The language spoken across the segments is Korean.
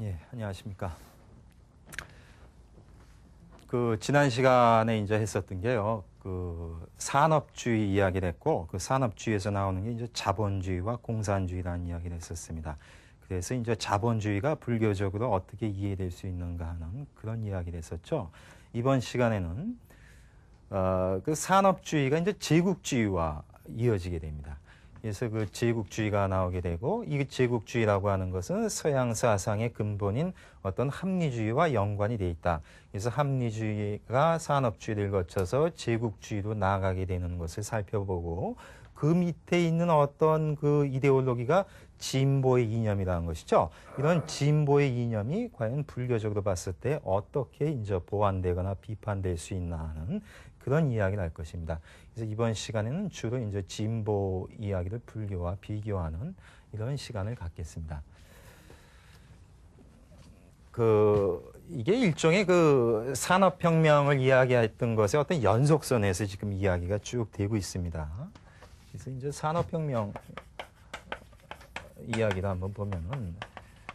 예, 안녕하십니까. 지난 시간에 이제 했었던 게요. 산업주의 이야기를 했고, 그 산업주의에서 나오는 게 이제 자본주의와 공산주의라는 이야기를 했었습니다. 그래서 이제 자본주의가 불교적으로 어떻게 이해될 수 있는가 하는 그런 이야기를 했었죠. 이번 시간에는, 그 산업주의가 이제 제국주의와 이어지게 됩니다. 그래서 그 제국주의가 나오게 되고, 이 제국주의라고 하는 것은 서양 사상의 근본인 어떤 합리주의와 연관이 돼 있다. 그래서 합리주의가 산업주의를 거쳐서 제국주의로 나아가게 되는 것을 살펴보고, 그 밑에 있는 어떤 그 이데올로기가 진보의 이념이라는 것이죠. 이런 진보의 이념이 과연 불교적으로 봤을 때 어떻게 이제 보완되거나 비판될 수 있나 하는 그런 이야기를 할 것입니다. 그래서 이번 시간에는 주로 이제 진보 이야기를 불교와 비교하는 이런 시간을 갖겠습니다. 이게 일종의 그 산업혁명을 이야기했던 것의 어떤 연속선에서 지금 이야기가 쭉 되고 있습니다. 그래서 이제 산업혁명 이야기를 한번 보면은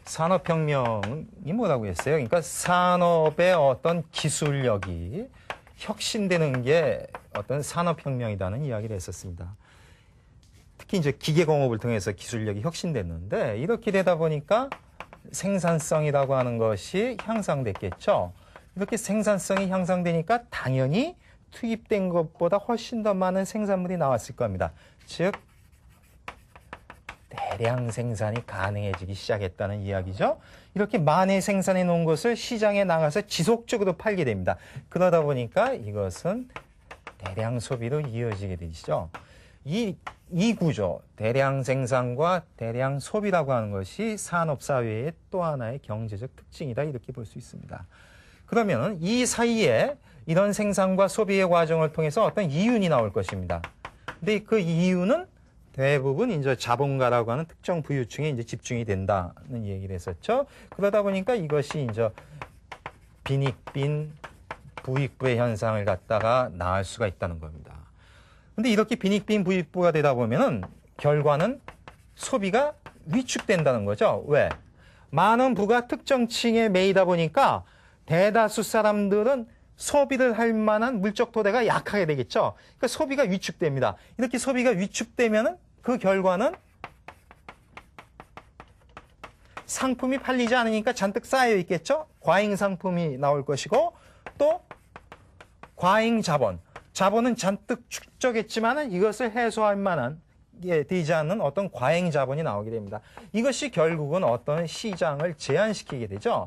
산업혁명이 뭐라고 했어요? 그러니까 산업의 어떤 기술력이 혁신되는 게 어떤 산업혁명이라는 이야기를 했었습니다. 특히 이제 기계공업을 통해서 기술력이 혁신됐는데 이렇게 되다 보니까 생산성이라고 하는 것이 향상됐겠죠. 이렇게 생산성이 향상되니까 당연히 투입된 것보다 훨씬 더 많은 생산물이 나왔을 겁니다. 즉 대량 생산이 가능해지기 시작했다는 이야기죠. 이렇게 많이 생산해 놓은 것을 시장에 나가서 지속적으로 팔게 됩니다. 그러다 보니까 이것은 대량 소비로 이어지게 되시죠. 이 구조, 대량 생산과 대량 소비라고 하는 것이 산업사회의 또 하나의 경제적 특징이다 이렇게 볼 수 있습니다. 그러면 이 사이에 이런 생산과 소비의 과정을 통해서 어떤 이윤이 나올 것입니다. 근데 그 이윤은 대부분 이제 자본가라고 하는 특정 부유층에 이제 집중이 된다는 얘기를 했었죠. 그러다 보니까 이것이 이제 빈익빈 부익부의 현상을 갖다가 낳을 수가 있다는 겁니다. 근데 이렇게 빈익빈 부익부가 되다 보면은 결과는 소비가 위축된다는 거죠. 왜? 많은 부가 특정 층에 매이다 보니까 대다수 사람들은 소비를 할 만한 물적 토대가 약하게 되겠죠. 그러니까 소비가 위축됩니다. 이렇게 소비가 위축되면 그 결과는 상품이 팔리지 않으니까 잔뜩 쌓여 있겠죠. 과잉 상품이 나올 것이고 또 과잉 자본. 자본은 잔뜩 축적했지만 이것을 해소할 만한 되지 않는 어떤 과잉 자본이 나오게 됩니다. 이것이 결국은 어떤 시장을 제한시키게 되죠.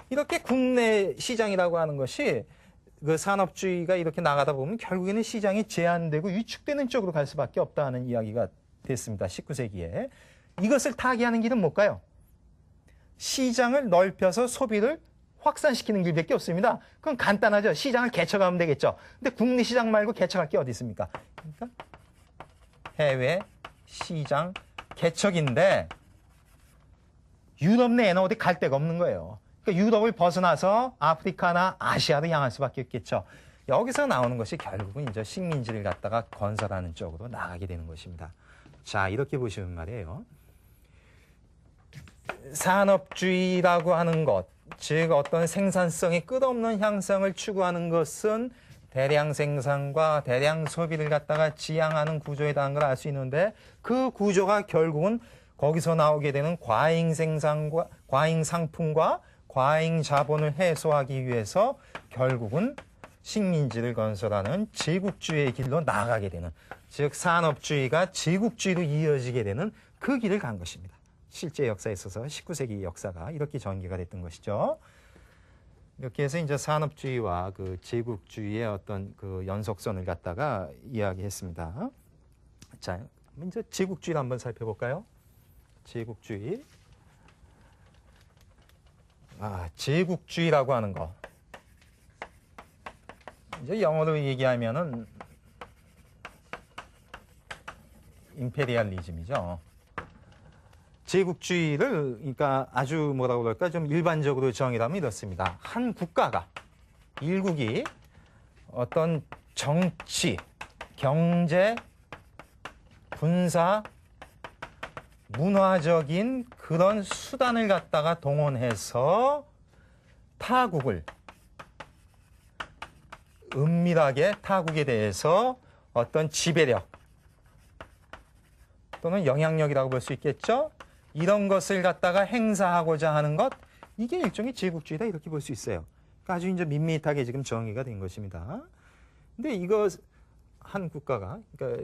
이렇게 국내 시장이라고 하는 것이 그 산업주의가 이렇게 나가다 보면 결국에는 시장이 제한되고 위축되는 쪽으로 갈 수밖에 없다는 이야기가 됐습니다. 19세기에. 이것을 타개하는 길은 뭘까요? 시장을 넓혀서 소비를 확산시키는 길밖에 없습니다. 그건 간단하죠. 시장을 개척하면 되겠죠. 근데 국내 시장 말고 개척할 게 어디 있습니까? 그러니까 해외 시장 개척인데 유럽 내에는 어디 갈 데가 없는 거예요. 그러니까 유럽을 벗어나서 아프리카나 아시아로 향할 수밖에 없겠죠. 여기서 나오는 것이 결국은 이제 식민지를 갖다가 건설하는 쪽으로 나가게 되는 것입니다. 자, 이렇게 보시면 말이에요. 산업주의라고 하는 것, 즉 어떤 생산성이 끝없는 향상을 추구하는 것은 대량 생산과 대량 소비를 갖다가 지향하는 구조에 해당하는 걸 알 수 있는데 그 구조가 결국은 거기서 나오게 되는 과잉 생산과 과잉 상품과 과잉 자본을 해소하기 위해서 결국은 식민지를 건설하는 제국주의의 길로 나아가게 되는, 즉 산업주의가 제국주의로 이어지게 되는 그 길을 간 것입니다. 실제 역사에 있어서 19세기 역사가 이렇게 전개가 됐던 것이죠. 이렇게 해서 이제 산업주의와 그 제국주의의 어떤 그 연속선을 갖다가 이야기했습니다. 자, 이제 제국주의를 한번 살펴볼까요? 제국주의. 제국주의라고 하는 거. 이제 영어로 얘기하면은 임페리얼리즘이죠. 제국주의를 그러니까 아주 뭐라고 그럴까 좀 일반적으로 정의하면 이렇습니다. 한 국가가 일국이 어떤 정치, 경제, 군사 문화적인 그런 수단을 갖다가 동원해서 타국을 은밀하게 타국에 대해서 어떤 지배력 또는 영향력이라고 볼 수 있겠죠. 이런 것을 갖다가 행사하고자 하는 것, 이게 일종의 제국주의다 이렇게 볼 수 있어요. 그러니까 아주 이제 밋밋하게 지금 정의가 된 것입니다. 근데 이거 한 국가가 그러니까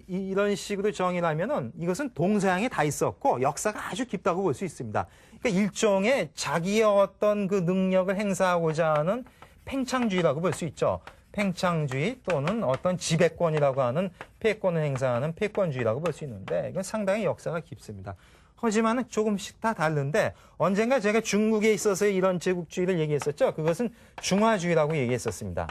이런 식으로 정의를 하면은 이것은 동서양에 다 있었고 역사가 아주 깊다고 볼 수 있습니다. 그러니까 일종의 자기의 어떤 그 능력을 행사하고자 하는 팽창주의라고 볼 수 있죠. 팽창주의 또는 어떤 지배권이라고 하는 패권을 행사하는 패권주의라고 볼 수 있는데 이건 상당히 역사가 깊습니다. 하지만 조금씩 다 다른데 언젠가 제가 중국에 있어서 이런 제국주의를 얘기했었죠. 그것은 중화주의라고 얘기했었습니다.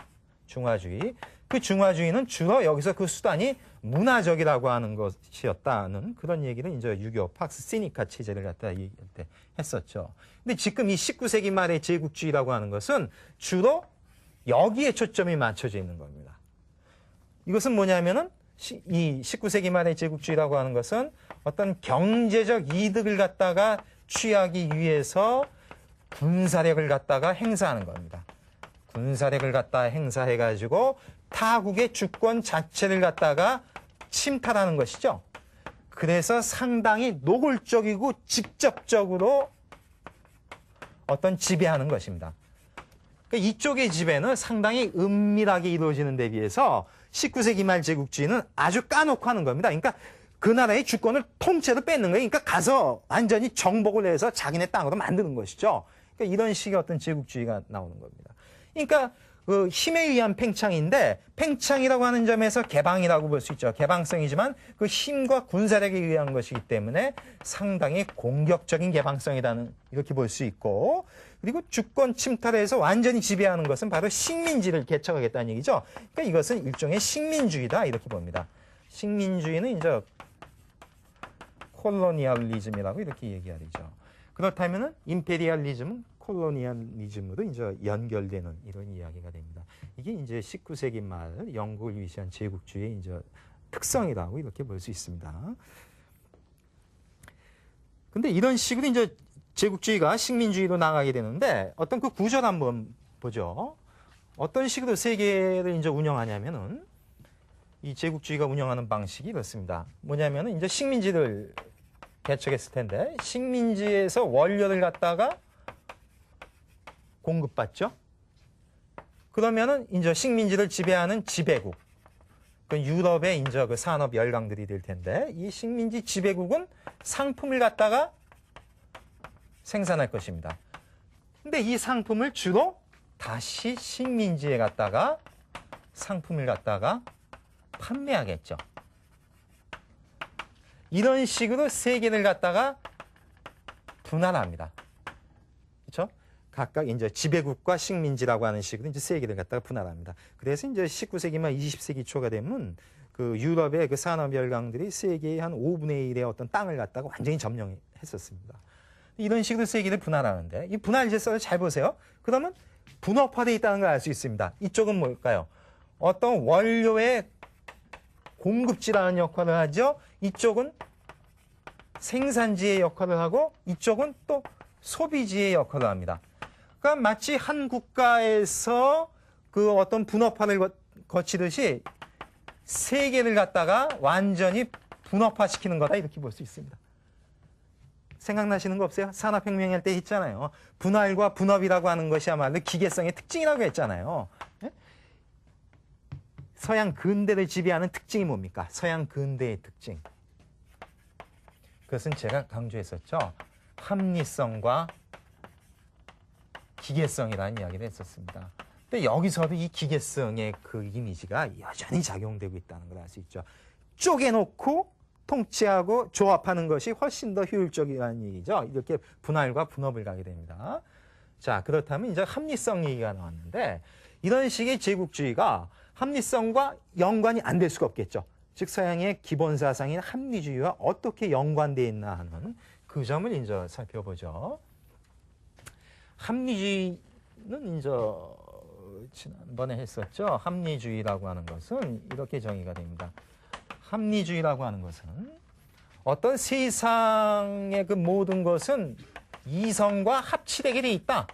중화주의. 그 중화주의는 주로 여기서 그 수단이 문화적이라고 하는 것이었다는 그런 얘기를 이제 유교 팍스 시니카 체제를 갖다 얘기할 때 했었죠. 근데 지금 이 19세기 말의 제국주의라고 하는 것은 주로 여기에 초점이 맞춰져 있는 겁니다. 이것은 뭐냐면은 이 19세기 말의 제국주의라고 하는 것은 어떤 경제적 이득을 갖다가 취하기 위해서 군사력을 갖다가 행사하는 겁니다. 군사력을 갖다가 행사해가지고 타국의 주권 자체를 갖다가 침탈하는 것이죠. 그래서 상당히 노골적이고 직접적으로 어떤 지배하는 것입니다. 그러니까 이쪽의 지배는 상당히 은밀하게 이루어지는 데 비해서 19세기 말 제국주의는 아주 까놓고 하는 겁니다. 그러니까 그 나라의 주권을 통째로 뺏는 거예요. 그러니까 가서 완전히 정복을 해서 자기네 땅으로 만드는 것이죠. 그러니까 이런 식의 어떤 제국주의가 나오는 겁니다. 그러니까 그 힘에 의한 팽창인데 팽창이라고 하는 점에서 개방이라고 볼 수 있죠. 개방성이지만 그 힘과 군사력에 의한 것이기 때문에 상당히 공격적인 개방성이라는 이렇게 볼 수 있고 그리고 주권 침탈해서 완전히 지배하는 것은 바로 식민지를 개척하겠다는 얘기죠. 그러니까 이것은 일종의 식민주의다 이렇게 봅니다. 식민주의는 이제 콜로니얼리즘이라고 이렇게 얘기하죠. 그렇다면은 임페리얼리즘은 콜로니얼리즘으로 이제 연결되는 이런 이야기가 됩니다. 이게 이제 19세기 말 영국을 위시한 제국주의의 이제 특성이라고 이렇게 볼 수 있습니다. 근데 이런 식으로 이제 제국주의가 식민주의로 나가게 되는데 어떤 그 구조를 한번 보죠. 어떤 식으로 세계를 이제 운영하냐면은 이 제국주의가 운영하는 방식이 이렇습니다. 뭐냐면은 이제 식민지를 개척했을 텐데 식민지에서 원료를 갖다가 공급받죠. 그러면은 이제 식민지를 지배하는 지배국, 그 유럽의 이제 그 산업 열강들이 될 텐데 이 식민지 지배국은 상품을 갖다가 생산할 것입니다. 근데 이 상품을 주로 다시 식민지에 갖다가 상품을 갖다가 판매하겠죠. 이런 식으로 세계를 갖다가 분할합니다. 그렇죠? 각각 이제 지배국과 식민지라고 하는 식으로 이제 세계를 갖다가 분할합니다. 그래서 이제 19세기 말 20세기 초가 되면 그 유럽의 그 산업 열강들이 세계의 한 5분의 1의 어떤 땅을 갖다가 완전히 점령했었습니다. 이런 식으로 세계를 분할하는데 이 분할 질서를 잘 보세요. 그러면 분업화되어 있다는 걸 알 수 있습니다. 이쪽은 뭘까요? 어떤 원료의 공급지라는 역할을 하죠. 이쪽은 생산지의 역할을 하고 이쪽은 또 소비지의 역할을 합니다. 그러니까 마치 한 국가에서 그 어떤 분업화를 거치듯이 세계를 갖다가 완전히 분업화시키는 거다 이렇게 볼 수 있습니다. 생각나시는 거 없어요? 산업혁명 할 때 했잖아요. 분할과 분업이라고 하는 것이야말로 기계성의 특징이라고 했잖아요. 서양 근대를 지배하는 특징이 뭡니까? 서양 근대의 특징. 그것은 제가 강조했었죠. 합리성과 기계성이라는 이야기를 했었습니다. 근데 여기서도 이 기계성의 그 이미지가 여전히 작용되고 있다는 걸 알 수 있죠. 쪼개놓고 통치하고 조합하는 것이 훨씬 더 효율적이라는 얘기죠. 이렇게 분할과 분업을 가게 됩니다. 자, 그렇다면 이제 합리성 얘기가 나왔는데 이런 식의 제국주의가 합리성과 연관이 안 될 수가 없겠죠. 즉 서양의 기본 사상인 합리주의와 어떻게 연관되어 있나 하는 그 점을 이제 살펴보죠. 합리주의는 이제 지난번에 했었죠. 합리주의라고 하는 것은 이렇게 정의가 됩니다. 합리주의라고 하는 것은 어떤 세상의 그 모든 것은 이성과 합치되게 돼 있다.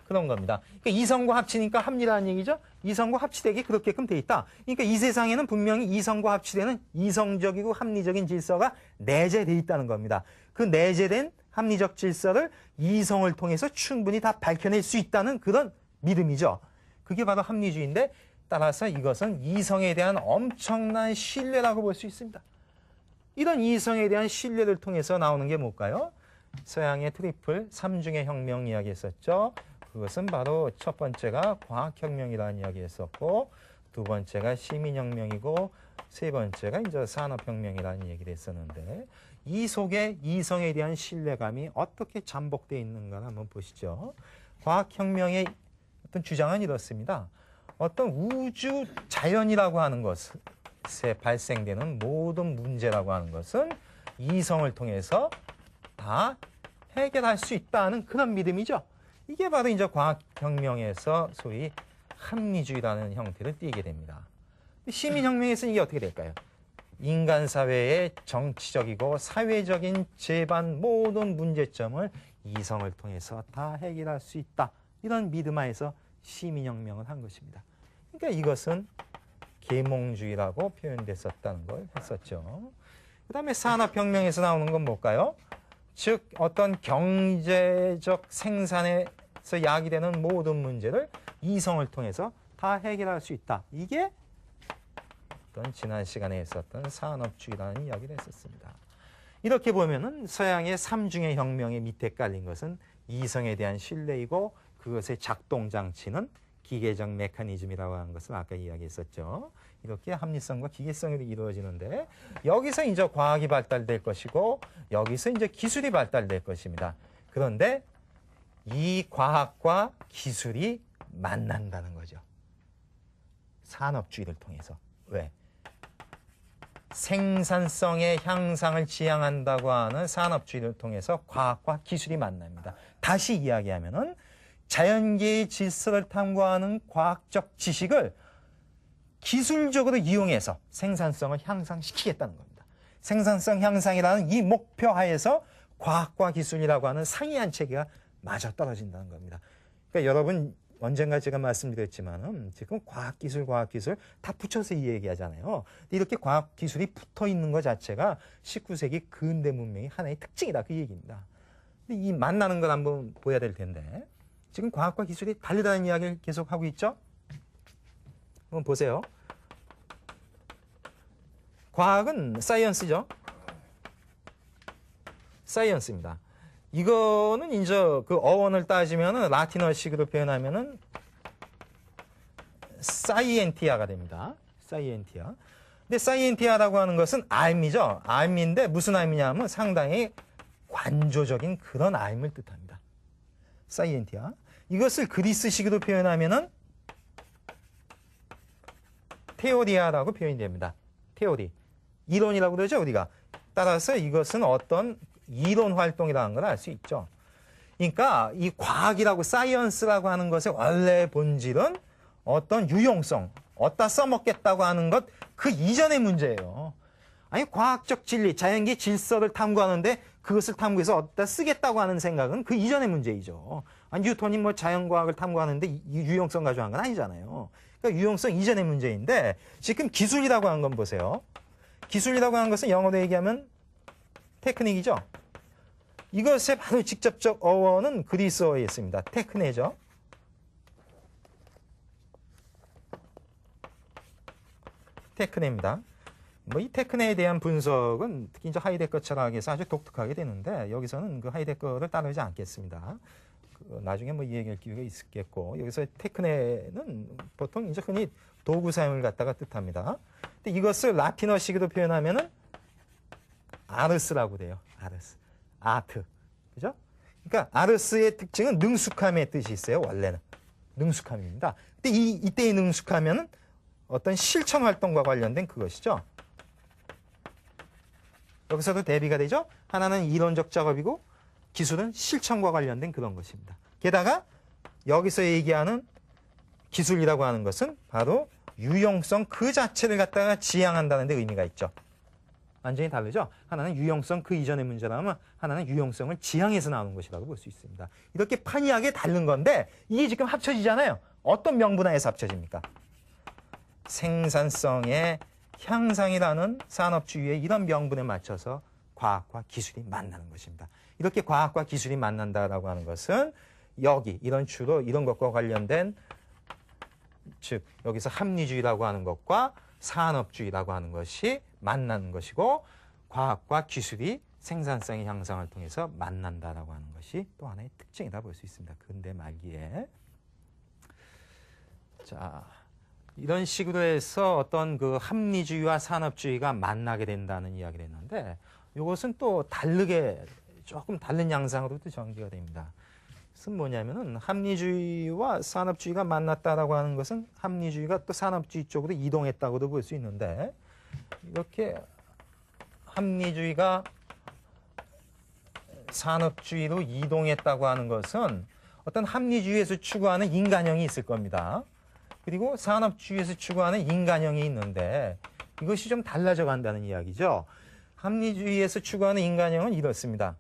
그런 겁니다. 그러니까 이성과 합치니까 합리라는 얘기죠. 이성과 합치되게 그렇게끔 돼 있다. 그러니까 이 세상에는 분명히 이성과 합치되는 이성적이고 합리적인 질서가 내재돼 있다는 겁니다. 그 내재된 합리적 질서를 이성을 통해서 충분히 다 밝혀낼 수 있다는 그런 믿음이죠. 그게 바로 합리주의인데 따라서 이것은 이성에 대한 엄청난 신뢰라고 볼 수 있습니다. 이런 이성에 대한 신뢰를 통해서 나오는 게 뭘까요? 서양의 트리플 3중의 혁명 이야기 했었죠. 그것은 바로 첫 번째가 과학혁명이라는 이야기 했었고, 두 번째가 시민혁명이고, 세 번째가 이제 산업혁명이라는 얘기를 했었는데, 이 속에 이성에 대한 신뢰감이 어떻게 잠복되어 있는가 한번 보시죠. 과학혁명의 어떤 주장은 이렇습니다. 어떤 우주 자연이라고 하는 것에 발생되는 모든 문제라고 하는 것은 이성을 통해서 다 해결할 수 있다는 그런 믿음이죠. 이게 바로 이제 과학혁명에서 소위 합리주의라는 형태를 띠게 됩니다. 시민혁명에서는 이게 어떻게 될까요? 인간 사회의 정치적이고 사회적인 제반 모든 문제점을 이성을 통해서 다 해결할 수 있다. 이런 믿음 하에서 시민혁명을 한 것입니다. 그러니까 이것은 계몽주의라고 표현됐었다는 걸 했었죠. 그 다음에 산업혁명에서 나오는 건 뭘까요? 즉 어떤 경제적 생산에서 야기되는 모든 문제를 이성을 통해서 다 해결할 수 있다. 이게 어떤 지난 시간에 있었던 산업주의라는 이야기를 했었습니다. 이렇게 보면은 서양의 3중의 혁명의 밑에 깔린 것은 이성에 대한 신뢰이고 그것의 작동 장치는 기계적 메커니즘이라고 하는 것을 아까 이야기했었죠. 이렇게 합리성과 기계성으로 이루어지는데 여기서 이제 과학이 발달될 것이고 여기서 이제 기술이 발달될 것입니다. 그런데 이 과학과 기술이 만난다는 거죠. 산업주의를 통해서. 왜? 생산성의 향상을 지향한다고 하는 산업주의를 통해서 과학과 기술이 만납니다. 다시 이야기하면은 자연계의 질서를 탐구하는 과학적 지식을 기술적으로 이용해서 생산성을 향상시키겠다는 겁니다. 생산성 향상이라는 이 목표 하에서 과학과 기술이라고 하는 상이한 체계가 마저 떨어진다는 겁니다. 그러니까 여러분 언젠가 제가 말씀드렸지만은 지금 과학기술 다 붙여서 이 얘기하잖아요. 이렇게 과학기술이 붙어 있는 것 자체가 19세기 근대 문명의 하나의 특징이다. 그 얘기입니다. 근데 이 만나는 걸 한번 보여야 될 텐데 지금 과학과 기술이 다르다는 이야기를 계속 하고 있죠. 한번 보세요. 과학은 사이언스죠. 사이언스입니다. 이거는 이제 그 어원을 따지면은 라틴어식으로 표현하면은 사이엔티아가 됩니다. 사이엔티아. 근데 사이엔티아라고 하는 것은 알미죠. 알미인데 무슨 알미냐면 상당히 관조적인 그런 알미를 뜻합니다. 사이엔티아. 이것을 그리스식으로 표현하면은 테오리아라고 표현이 됩니다. 테오리. 이론이라고 그러죠, 우리가. 따라서 이것은 어떤 이론 활동이라는 걸 알 수 있죠. 그러니까 이 과학이라고 사이언스라고 하는 것의 원래 본질은 어떤 유용성, 어디다 써먹겠다고 하는 것 그 이전의 문제예요. 아니 과학적 진리, 자연계 질서를 탐구하는데 그것을 탐구해서 어디다 쓰겠다고 하는 생각은 그 이전의 문제이죠. 아니 뉴턴이 뭐 자연과학을 탐구하는데 이 유용성 가져간 건 아니잖아요. 그러니까 유용성 이전의 문제인데 지금 기술이라고 하는 건 보세요. 기술이라고 하는 것은 영어로 얘기하면 테크닉이죠. 이것의 바로 직접적 어원은 그리스어에 있습니다. 테크네죠. 테크네입니다. 뭐 이 테크네에 대한 분석은 특히 이제 하이데거 철학에서 아주 독특하게 되는데 여기서는 그 하이데거를 따르지 않겠습니다. 나중에 뭐 이 얘기할 기회가 있겠고 여기서 테크네는 보통 이제 흔히 도구 사용을 갖다가 뜻합니다. 근데 이것을 라틴어식으로 표현하면은 아르스라고 돼요. 아르스. 아트. 그죠? 그러니까 아르스의 특징은 능숙함의 뜻이 있어요. 원래는. 능숙함입니다. 근데 이때의 능숙함은 어떤 실천 활동과 관련된 그것이죠. 여기서도 대비가 되죠. 하나는 이론적 작업이고 기술은 실천과 관련된 그런 것입니다. 게다가 여기서 얘기하는 기술이라고 하는 것은 바로 유용성 그 자체를 갖다가 지향한다는 데 의미가 있죠. 완전히 다르죠. 하나는 유형성 그 이전의 문제라면 하나는 유형성을 지향해서 나오는 것이라고 볼 수 있습니다. 이렇게 판이하게 다른 건데 이게 지금 합쳐지잖아요. 어떤 명분하에서 합쳐집니까? 생산성의 향상이라는 산업주의의 이런 명분에 맞춰서 과학과 기술이 만나는 것입니다. 이렇게 과학과 기술이 만난다라고 하는 것은 여기 이런 주로 이런 것과 관련된 즉 여기서 합리주의라고 하는 것과 산업주의라고 하는 것이 만나는 것이고 과학과 기술이 생산성의 향상을 통해서 만난다라고 하는 것이 또 하나의 특징이다 볼 수 있습니다. 근대 말기에. 자, 이런 식으로 해서 어떤 그 합리주의와 산업주의가 만나게 된다는 이야기를 했는데 이것은 또 다르게 조금 다른 양상으로도 전개가 됩니다. 그것은 뭐냐면은 합리주의와 산업주의가 만났다라고 하는 것은 합리주의가 또 산업주의 쪽으로 이동했다고도 볼 수 있는데 이렇게 합리주의가 산업주의로 이동했다고 하는 것은 어떤 합리주의에서 추구하는 인간형이 있을 겁니다. 그리고 산업주의에서 추구하는 인간형이 있는데 이것이 좀 달라져 간다는 이야기죠. 합리주의에서 추구하는 인간형은 이렇습니다.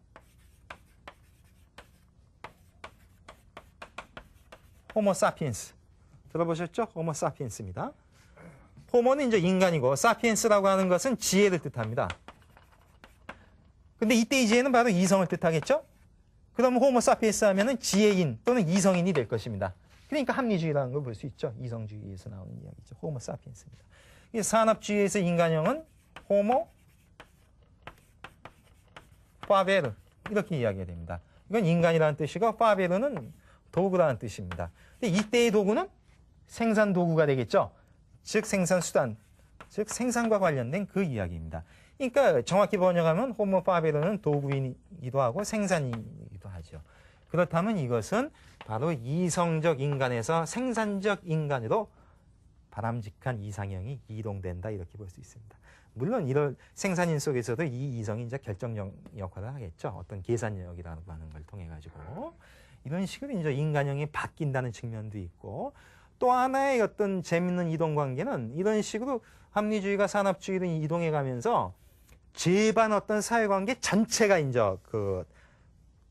호모 사피엔스. 들어보셨죠? 호모 사피엔스입니다. 호모는 이제 인간이고 사피엔스라고 하는 것은 지혜를 뜻합니다. 근데 이때 이 지혜는 바로 이성을 뜻하겠죠? 그러면 호모 사피엔스 하면은 지혜인 또는 이성인이 될 것입니다. 그러니까 합리주의라는 걸 볼 수 있죠. 이성주의에서 나오는 이야기죠. 호모 사피엔스입니다. 산업주의에서 인간형은 호모 파베르 이렇게 이야기가 됩니다. 이건 인간이라는 뜻이고 파베르는 도구라는 뜻입니다. 근데 이때의 도구는 생산 도구가 되겠죠. 즉 생산수단, 즉 생산과 관련된 그 이야기입니다. 그러니까 정확히 번역하면 호모 파베르는 도구이기도 하고 생산이기도 하죠. 그렇다면 이것은 바로 이성적 인간에서 생산적 인간으로 바람직한 이상형이 이동된다 이렇게 볼 수 있습니다. 물론 이런 생산인 속에서도 이 이성이 이제 결정적 역할을 하겠죠. 어떤 계산력이라고 하는 걸 통해 가지고 이런 식으로 이제 인간형이 바뀐다는 측면도 있고 또 하나의 어떤 재밌는 이동 관계는 이런 식으로 합리주의가 산업주의로 이동해 가면서 제반 어떤 사회관계 전체가 이제 그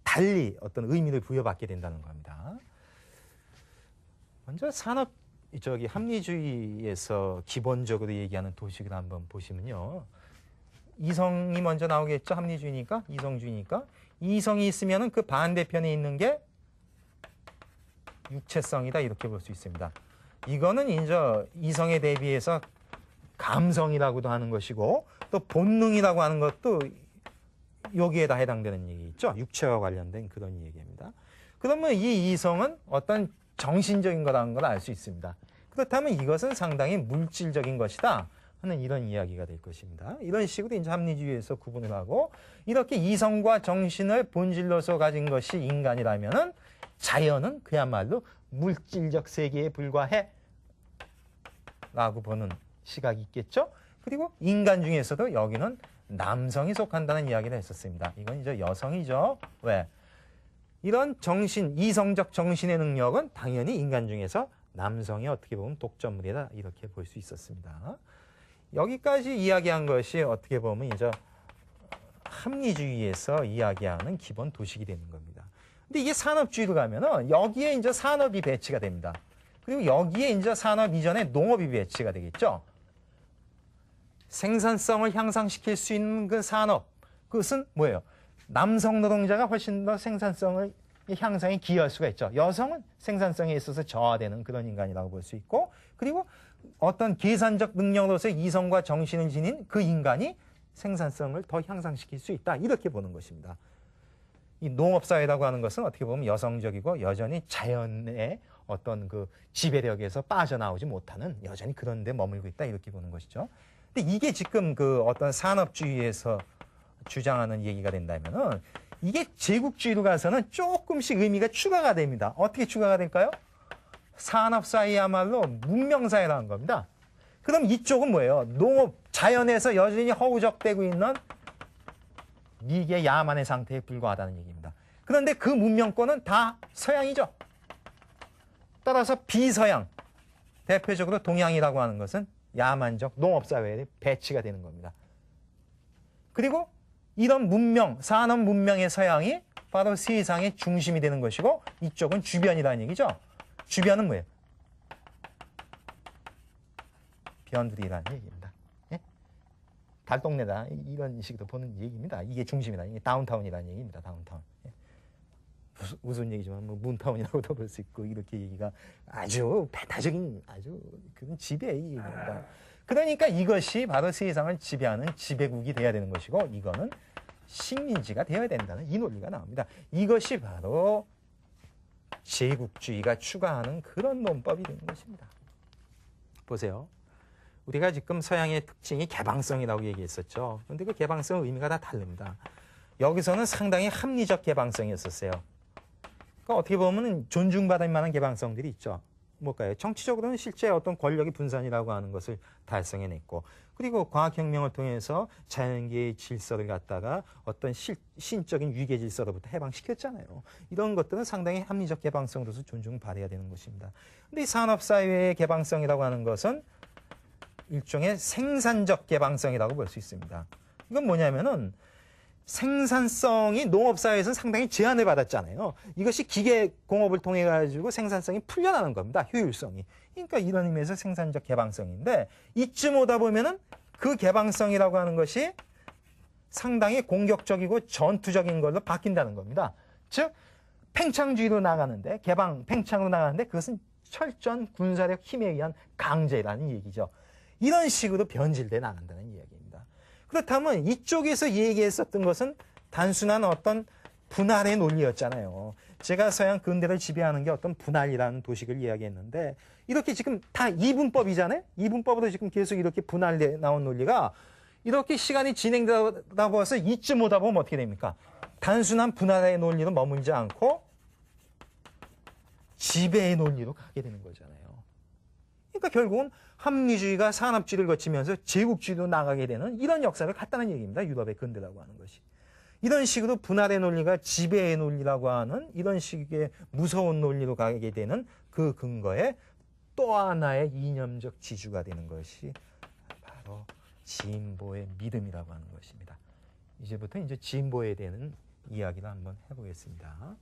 달리 어떤 의미를 부여받게 된다는 겁니다. 먼저 합리주의에서 기본적으로 얘기하는 도식을 한번 보시면요. 이성이 먼저 나오겠죠. 합리주의니까, 이성주의니까. 이성이 있으면은 그 반대편에 있는 게 육체성이다 이렇게 볼 수 있습니다. 이거는 이제 이성에 대비해서 감성이라고도 하는 것이고 또 본능이라고 하는 것도 여기에다 해당되는 얘기죠. 육체와 관련된 그런 얘기입니다. 그러면 이 이성은 어떤 정신적인 거라는 걸 알 수 있습니다. 그렇다면 이것은 상당히 물질적인 것이다 하는 이런 이야기가 될 것입니다. 이런 식으로 이제 합리주의에서 구분을 하고 이렇게 이성과 정신을 본질로서 가진 것이 인간이라면은 자연은 그야말로 물질적 세계에 불과해 라고 보는 시각이 있겠죠. 그리고 인간 중에서도 여기는 남성이 속한다는 이야기를 했었습니다. 이건 이제 여성이죠. 왜? 이런 정신, 이성적 정신의 능력은 당연히 인간 중에서 남성이 어떻게 보면 독점물이다 이렇게 볼 수 있었습니다. 여기까지 이야기한 것이 어떻게 보면 이제 합리주의에서 이야기하는 기본 도식이 되는 겁니다. 근데 이게 산업주의로 가면은 여기에 이제 산업이 배치가 됩니다. 그리고 여기에 이제 산업 이전에 농업이 배치가 되겠죠. 생산성을 향상시킬 수 있는 그 산업, 그것은 뭐예요? 남성 노동자가 훨씬 더 생산성을 향상에 기여할 수가 있죠. 여성은 생산성에 있어서 저하되는 그런 인간이라고 볼 수 있고 그리고 어떤 계산적 능력으로서 이성과 정신을 지닌 그 인간이 생산성을 더 향상시킬 수 있다. 이렇게 보는 것입니다. 이 농업사회라고 하는 것은 어떻게 보면 여성적이고 여전히 자연의 어떤 그 지배력에서 빠져나오지 못하는 여전히 그런 데 머물고 있다. 이렇게 보는 것이죠. 근데 이게 지금 그 어떤 산업주의에서 주장하는 얘기가 된다면은 이게 제국주의로 가서는 조금씩 의미가 추가가 됩니다. 어떻게 추가가 될까요? 산업사회야말로 문명사회라는 겁니다. 그럼 이쪽은 뭐예요? 농업, 자연에서 여전히 허우적대고 있는 미개 야만의 상태에 불과하다는 얘기입니다. 그런데 그 문명권은 다 서양이죠. 따라서 비서양, 대표적으로 동양이라고 하는 것은 야만적 농업사회에 배치가 되는 겁니다. 그리고 이런 문명, 산업 문명의 서양이 바로 세상의 중심이 되는 것이고 이쪽은 주변이라는 얘기죠. 주변은 뭐예요? 변들이라는 얘기입니다. 예? 달동네다 이런 식으로 보는 얘기입니다. 이게 중심이다. 이게 다운타운이라는 얘기입니다. 다운타운. 예? 무슨 얘기지만 뭐 문타운이라고도 볼 수 있고 이렇게 얘기가 아주 배타적인 아주 그런 지배의 얘기입니다. 그러니까 이것이 바로 세상을 지배하는 지배국이 돼야 되는 것이고 이거는 식민지가 되어야 된다는 이 논리가 나옵니다. 이것이 바로 제국주의가 추구하는 그런 논법이 되는 것입니다. 보세요. 우리가 지금 서양의 특징이 개방성이라고 얘기했었죠. 그런데 그 개방성 의미가 다 다릅니다. 여기서는 상당히 합리적 개방성이었었어요. 그러니까 어떻게 보면 존중받을 만한 개방성들이 있죠. 뭘까요? 정치적으로는 실제 어떤 권력의 분산이라고 하는 것을 달성해냈고 그리고 과학혁명을 통해서 자연계의 질서를 갖다가 어떤 신적인 위계 질서로부터 해방시켰잖아요. 이런 것들은 상당히 합리적 개방성으로서 존중받아야 되는 것입니다. 근데 이 산업사회의 개방성이라고 하는 것은 일종의 생산적 개방성이라고 볼 수 있습니다. 이건 뭐냐면은 생산성이 농업사회에서는 상당히 제한을 받았잖아요. 이것이 기계공업을 통해 가지고 생산성이 풀려나는 겁니다. 효율성이. 그러니까 이런 의미에서 생산적 개방성인데 이쯤 오다 보면은 그 개방성이라고 하는 것이 상당히 공격적이고 전투적인 걸로 바뀐다는 겁니다. 즉 팽창주의로 나가는데 팽창으로 나가는데 그것은 철저한 군사력 힘에 의한 강제라는 얘기죠. 이런 식으로 변질돼 나간다는 이야기입니다. 그렇다면 이쪽에서 얘기했었던 것은 단순한 어떤 분할의 논리였잖아요. 제가 서양 근대를 지배하는 게 어떤 분할이라는 도식을 이야기했는데 이렇게 지금 다 이분법이잖아요. 이분법으로 지금 계속 이렇게 분할돼 나온 논리가 이렇게 시간이 진행되다 보아서 이쯤 오다 보면 어떻게 됩니까? 단순한 분할의 논리로 머물지 않고 지배의 논리로 가게 되는 거잖아요. 그러니까 결국은 합리주의가 산업주의를 거치면서 제국주의로 나가게 되는 이런 역사를 갖다는 얘기입니다. 유럽의 근대라고 하는 것이. 이런 식으로 분할의 논리가 지배의 논리라고 하는 이런 식의 무서운 논리로 가게 되는 그 근거에 또 하나의 이념적 지주가 되는 것이 바로 진보의 믿음이라고 하는 것입니다. 이제부터 이제 진보에 대한 이야기를 한번 해보겠습니다.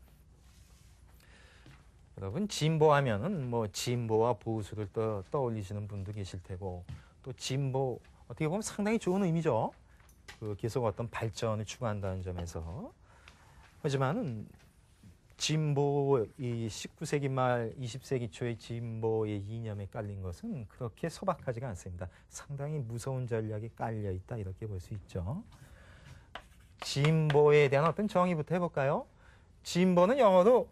여러분 진보하면은 뭐 진보와 보수를 떠올리시는 분도 계실 테고 또 진보 어떻게 보면 상당히 좋은 의미죠. 그 계속 어떤 발전을 추구한다는 점에서. 하지만은 진보 이 19세기 말 20세기 초의 진보의 이념에 깔린 것은 그렇게 소박하지가 않습니다. 상당히 무서운 전략이 깔려 있다 이렇게 볼 수 있죠. 진보에 대한 어떤 정의부터 해볼까요? 진보는 영어로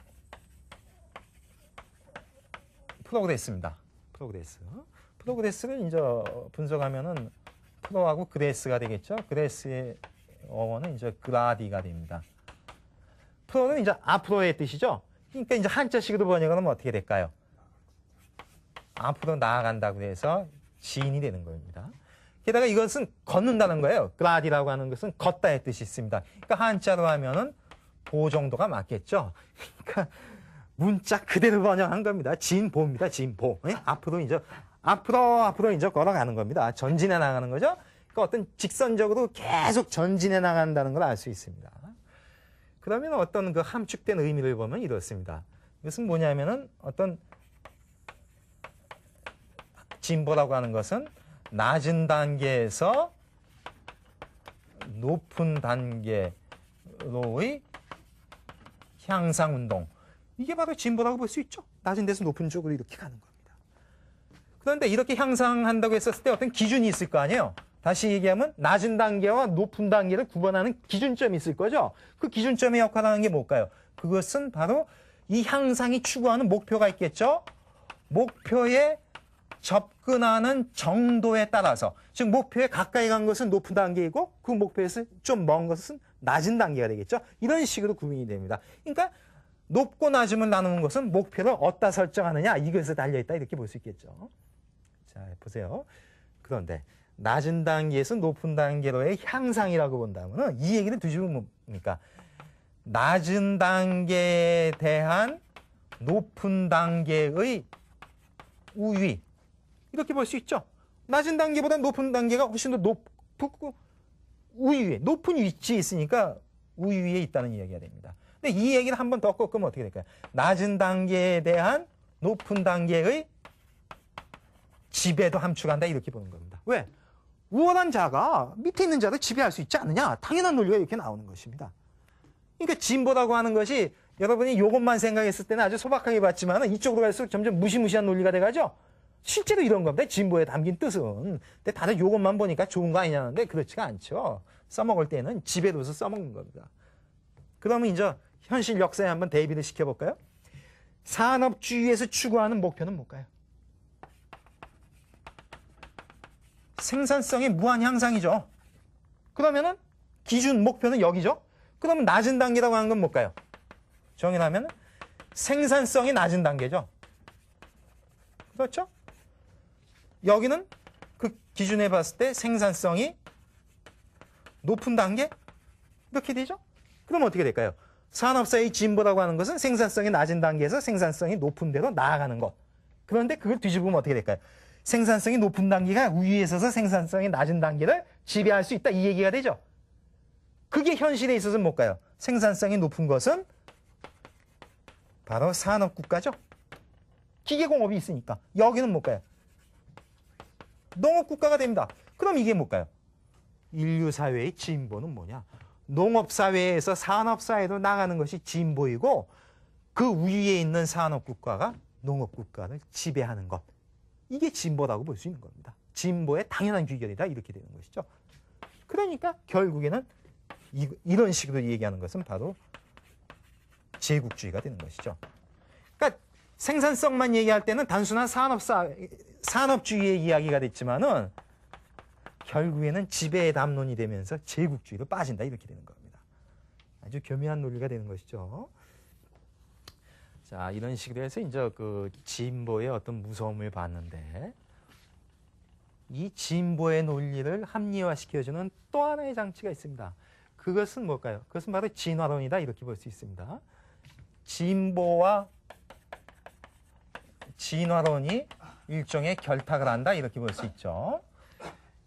프로그레스입니다. 프로그레스를 이제 분석하면은 프로하고 그레스가 되겠죠. 그레스의 어원은 이제 그라디가 됩니다. 프로는 이제 앞으로의 뜻이죠. 그러니까 이제 한자식으로 번역하면 어떻게 될까요? 앞으로 나아간다고 해서 지인이 되는 겁니다. 게다가 이것은 걷는다는 거예요. 그라디라고 하는 것은 걷다의 뜻이 있습니다. 그러니까 한자로 하면은 보 정도가 맞겠죠. 그러니까 문자 그대로 번역한 겁니다. 진보입니다. 진보. 네? 앞으로 이제 걸어가는 겁니다. 전진해 나가는 거죠. 그러니까 어떤 직선적으로 계속 전진해 나간다는 걸 알 수 있습니다. 그러면 어떤 그 함축된 의미를 보면 이렇습니다. 이것은 뭐냐면은 어떤 진보라고 하는 것은 낮은 단계에서 높은 단계로의 향상 운동. 이게 바로 진보라고 볼 수 있죠. 낮은 데서 높은 쪽으로 이렇게 가는 겁니다. 그런데 이렇게 향상한다고 했었을 때 어떤 기준이 있을 거 아니에요. 다시 얘기하면 낮은 단계와 높은 단계를 구분하는 기준점이 있을 거죠. 그 기준점의 역할을 하는 게 뭘까요? 그것은 바로 이 향상이 추구하는 목표가 있겠죠. 목표에 접근하는 정도에 따라서 즉 목표에 가까이 간 것은 높은 단계이고 그 목표에서 좀 먼 것은 낮은 단계가 되겠죠. 이런 식으로 구분이 됩니다. 그러니까 높고 낮음을 나누는 것은 목표를 어디다 설정하느냐 이것에 달려있다 이렇게 볼 수 있겠죠. 자 보세요. 그런데 낮은 단계에서 높은 단계로의 향상이라고 본다면 이 얘기를 뒤집으면 뭡니까? 낮은 단계에 대한 높은 단계의 우위 이렇게 볼 수 있죠. 낮은 단계보다 높은 단계가 훨씬 더 높고 우위에, 높은 위치에 있으니까 우위에 있다는 이야기가 됩니다. 근데 이 얘기를 한 번 더 꺾으면 어떻게 될까요? 낮은 단계에 대한 높은 단계의 지배도 함축한다 이렇게 보는 겁니다. 왜? 우월한 자가 밑에 있는 자를 지배할 수 있지 않느냐? 당연한 논리가 이렇게 나오는 것입니다. 그러니까 진보라고 하는 것이 여러분이 이것만 생각했을 때는 아주 소박하게 봤지만 이쪽으로 갈수록 점점 무시무시한 논리가 돼가죠. 실제로 이런 겁니다. 진보에 담긴 뜻은. 근데 다들 이것만 보니까 좋은 거 아니냐는데 그렇지가 않죠. 써먹을 때는 지배로서 써먹는 겁니다. 그러면 이제 현실 역사에 한번 대비를 시켜볼까요? 산업주의에서 추구하는 목표는 뭘까요? 생산성의 무한 향상이죠. 그러면은 기준 목표는 여기죠. 그러면 낮은 단계라고 하는 건 뭘까요? 정의하면 생산성이 낮은 단계죠. 그렇죠? 여기는 그 기준에 봤을 때 생산성이 높은 단계? 이렇게 되죠? 그럼 어떻게 될까요? 산업사의 진보라고 하는 것은 생산성이 낮은 단계에서 생산성이 높은 데로 나아가는 것. 그런데 그걸 뒤집으면 어떻게 될까요? 생산성이 높은 단계가 우위에 서서 생산성이 낮은 단계를 지배할 수 있다. 이 얘기가 되죠. 그게 현실에 있어서는 뭘까요? 생산성이 높은 것은 바로 산업국가죠. 기계공업이 있으니까. 여기는 뭘까요? 농업국가가 됩니다. 그럼 이게 뭘까요? 인류사회의 진보는 뭐냐? 농업사회에서 산업사회로 나가는 것이 진보이고 그 위에 있는 산업국가가 농업국가를 지배하는 것. 이게 진보라고 볼 수 있는 겁니다. 진보의 당연한 귀결이다. 이렇게 되는 것이죠. 그러니까 결국에는 이런 식으로 얘기하는 것은 바로 제국주의가 되는 것이죠. 그러니까 생산성만 얘기할 때는 단순한 산업주의의 이야기가 됐지만은 결국에는 지배의 담론이 되면서 제국주의로 빠진다 이렇게 되는 겁니다. 아주 교묘한 논리가 되는 것이죠. 자, 이런 식으로 해서 이제 그 진보의 어떤 무서움을 봤는데 이 진보의 논리를 합리화시켜주는 또 하나의 장치가 있습니다. 그것은 뭘까요? 그것은 바로 진화론이다 이렇게 볼 수 있습니다. 진보와 진화론이 일종의 결탁을 한다 이렇게 볼 수 있죠.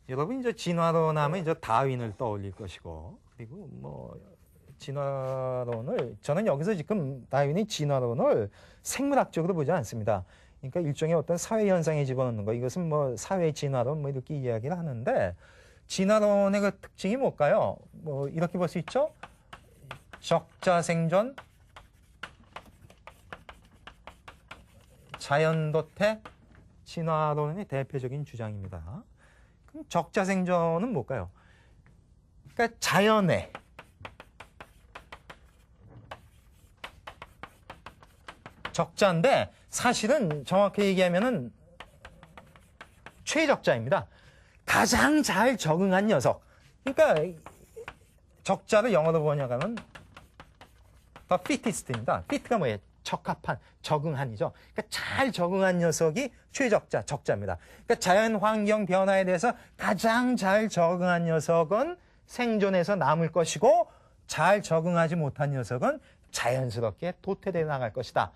여러분 이제 진화론 하면 이제 다윈을 떠올릴 것이고 그리고 뭐 진화론을 저는 여기서 지금 다윈의 진화론을 생물학적으로 보지 않습니다. 그러니까 일종의 어떤 사회 현상에 집어넣는 거 이것은 뭐 사회 진화론 뭐 이렇게 이야기를 하는데 진화론의 그 특징이 뭘까요? 뭐 이렇게 볼 수 있죠. 적자 생존, 자연도태, 진화론의 대표적인 주장입니다. 그럼 적자 생존은 뭘까요? 그러니까 자연의 적자인데 사실은 정확히 얘기하면은 최적자입니다. 가장 잘 적응한 녀석. 그러니까 적자를 영어로 번역하면 the fittest입니다. fit가 뭐예요? 적합한, 적응한이죠. 그러니까 잘 적응한 녀석이 최적자, 적자입니다. 그러니까 자연 환경 변화에 대해서 가장 잘 적응한 녀석은 생존해서 남을 것이고 잘 적응하지 못한 녀석은 자연스럽게 도태되어 나갈 것이다.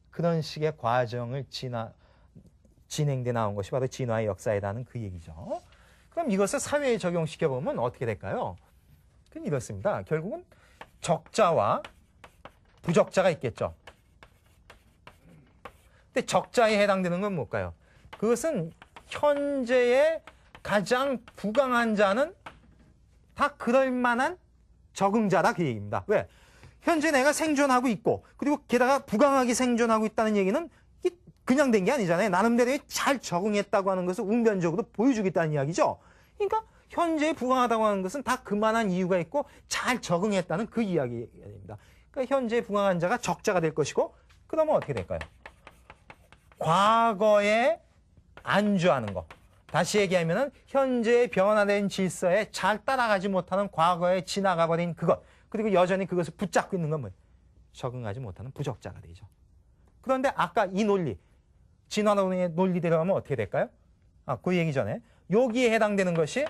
그런 식의 과정을 진행돼 나온 것이 바로 진화의 역사이라는 그 얘기죠. 그럼 이것을 사회에 적용시켜보면 어떻게 될까요? 그건 이렇습니다. 결국은 적자와 부적자가 있겠죠. 근데 적자에 해당되는 건 뭘까요? 그것은 현재의 가장 부강한 자는 다 그럴 만한 적응자다 그 얘기입니다. 왜? 현재 내가 생존하고 있고 그리고 게다가 부강하게 생존하고 있다는 얘기는 그냥 된 게 아니잖아요. 나름대로 잘 적응했다고 하는 것을 웅변적으로 보여주겠다는 이야기죠. 그러니까 현재 부강하다고 하는 것은 다 그만한 이유가 있고 잘 적응했다는 그 이야기입니다. 그러니까 현재 부강한 자가 적자가 될 것이고 그러면 어떻게 될까요? 과거에 안주하는 것. 다시 얘기하면은 현재의 변화된 질서에 잘 따라가지 못하는 과거에 지나가 버린 그것. 그리고 여전히 그것을 붙잡고 있는 건 뭐예요? 적응하지 못하는 부적자가 되죠. 그런데 아까 이 논리, 진화론의 논리대로 하면 어떻게 될까요? 그 얘기 전에 여기에 해당되는 것이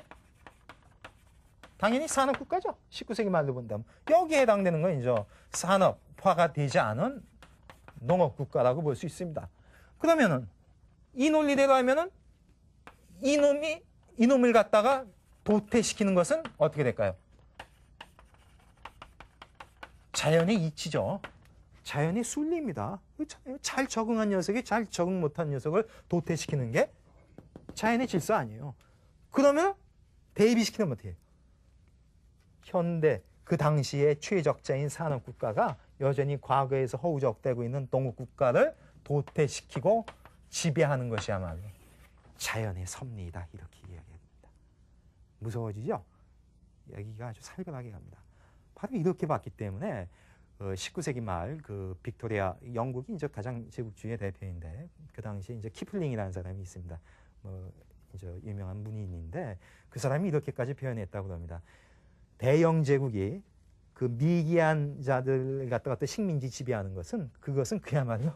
당연히 산업국가죠. 19세기 말로 본다면. 여기에 해당되는 건 이제 산업화가 되지 않은 농업국가라고 볼 수 있습니다. 그러면은 이 논리대로 하면은 이놈을 갖다가 도태시키는 것은 어떻게 될까요? 자연의 이치죠. 자연의 순리입니다. 그렇잖아요. 잘 적응한 녀석이 잘 적응 못한 녀석을 도태시키는 게 자연의 질서 아니에요. 그러면 대비시키는 건 어떻게 해요? 현대 그 당시의 최적자인 산업국가가 여전히 과거에서 허우적대고 있는 동국국가를 도태시키고 지배하는 것이야말로 자연의 섭리이다. 이렇게 이야기합니다. 무서워지죠? 여기가 아주 살벌하게 갑니다. 바로 이렇게 봤기 때문에 19세기 말 그 빅토리아 영국이 이제 가장 제국주의의 대표인데 그 당시에 이제 키플링이라는 사람이 있습니다. 이제 유명한 문인인데 그 사람이 이렇게까지 표현했다고 합니다. 대영 제국이 그 미개한 자들 갖다가 또 식민지 지배하는 것은 그것은 그야말로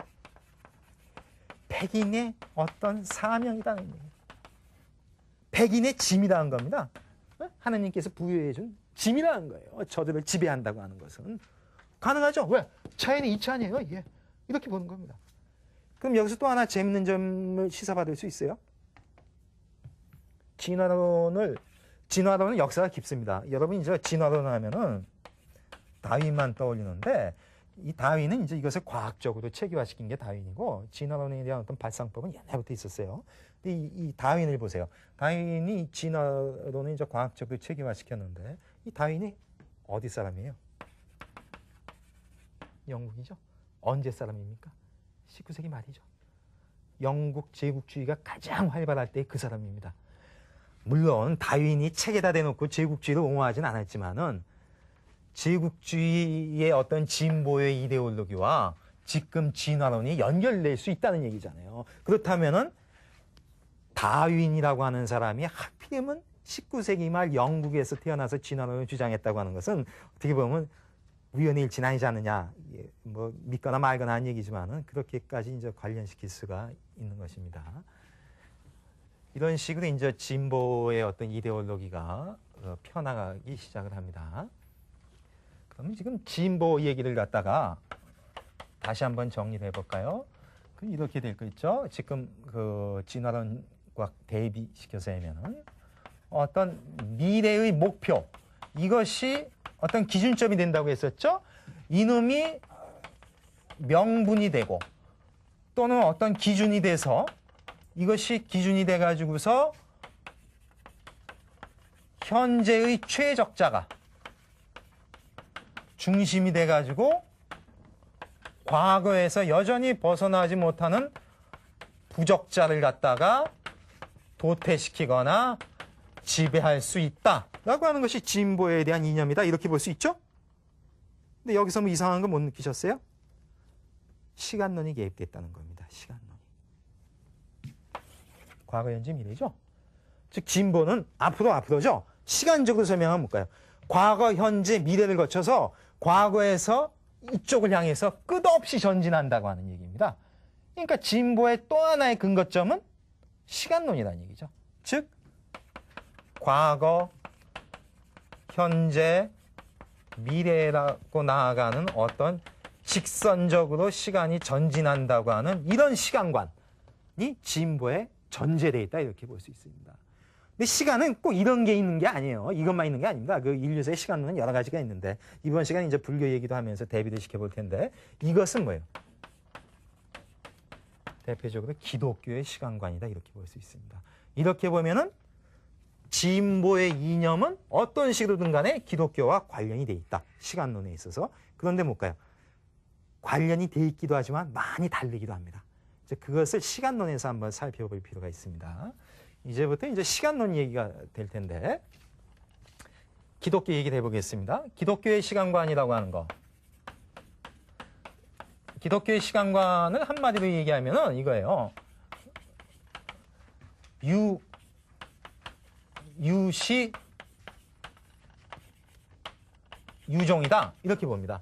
백인의 어떤 사명이라는 얘기예요. 백인의 짐이라는 겁니다. 하나님께서 부여해준 짐이라는 거예요. 저들을 지배한다고 하는 것은. 가능하죠? 왜? 자연의 이치 아니에요? 예. 이렇게 보는 겁니다. 그럼 여기서 또 하나 재밌는 점을 시사받을 수 있어요. 진화론은 역사가 깊습니다. 여러분 이제 진화론 하면은 다윈만 떠올리는데 이 다윈은 이제 이것을 과학적으로 체계화시킨 게 다윈이고 진화론에 대한 어떤 발상법은 옛날부터 있었어요. 근데 이 다윈을 보세요. 다윈이 진화론을 이제 과학적으로 체계화시켰는데 이 다윈이 어디 사람이에요? 영국이죠. 언제 사람입니까? 19세기 말이죠. 영국 제국주의가 가장 활발할 때 그 사람입니다. 물론 다윈이 책에다 대놓고 제국주의를 옹호하진 않았지만은 제국주의의 어떤 진보의 이데올로기와 지금 진화론이 연결될 수 있다는 얘기잖아요. 그렇다면은 다윈이라고 하는 사람이 하필이면 19세기 말 영국에서 태어나서 진화론을 주장했다고 하는 것은 어떻게 보면 우연의 일치는 아니지 않느냐, 뭐 믿거나 말거나 하는 얘기지만은 그렇게까지 이제 관련시킬 수가 있는 것입니다. 이런 식으로 이제 진보의 어떤 이데올로기가 펴나가기 시작을 합니다. 그럼 지금 진보 얘기를 갖다가 다시 한번 정리를 해볼까요? 그럼 이렇게 될 거 있죠. 지금 그 진화론과 대비시켜서 하면은 어떤 미래의 목표, 이것이 어떤 기준점이 된다고 했었죠. 이놈이 명분이 되고 또는 어떤 기준이 돼서 이것이 기준이 돼가지고서 현재의 최적자가 중심이 돼가지고 과거에서 여전히 벗어나지 못하는 부적자를 갖다가 도태시키거나 지배할 수 있다라고 하는 것이 진보에 대한 이념이다. 이렇게 볼 수 있죠? 근데 여기서 뭐 이상한 거 못 느끼셨어요? 시간론이 개입됐다는 겁니다. 시간론이. 과거, 현재, 미래죠? 즉 진보는 앞으로죠? 시간적으로 설명하면 뭘까요? 과거, 현재, 미래를 거쳐서 과거에서 이쪽을 향해서 끝없이 전진한다고 하는 얘기입니다. 그러니까 진보의 또 하나의 근거점은 시간론이라는 얘기죠. 즉 과거, 현재, 미래라고 나아가는 어떤 직선적으로 시간이 전진한다고 하는 이런 시간관이 진보에 전제되어 있다. 이렇게 볼 수 있습니다. 근데 시간은 꼭 이런 게 있는 게 아니에요. 이것만 있는 게 아닙니다. 그 인류사의 시간론은 여러 가지가 있는데 이번 시간에 이제 불교 얘기도 하면서 대비를 시켜볼 텐데 이것은 뭐예요? 대표적으로 기독교의 시간관이다. 이렇게 볼 수 있습니다. 이렇게 보면은 진보의 이념은 어떤 식으로든 간에 기독교와 관련이 돼 있다. 시간론에 있어서. 그런데 뭘까요? 관련이 돼 있기도 하지만 많이 다르기도 합니다. 이제 그것을 시간론에서 한번 살펴볼 필요가 있습니다. 이제부터 이제 시간론 얘기가 될 텐데 기독교 얘기를 해보겠습니다. 기독교의 시간관이라고 하는 거. 기독교의 시간관을 한마디로 얘기하면은 이거예요. 유시 유종이다. 이렇게 봅니다.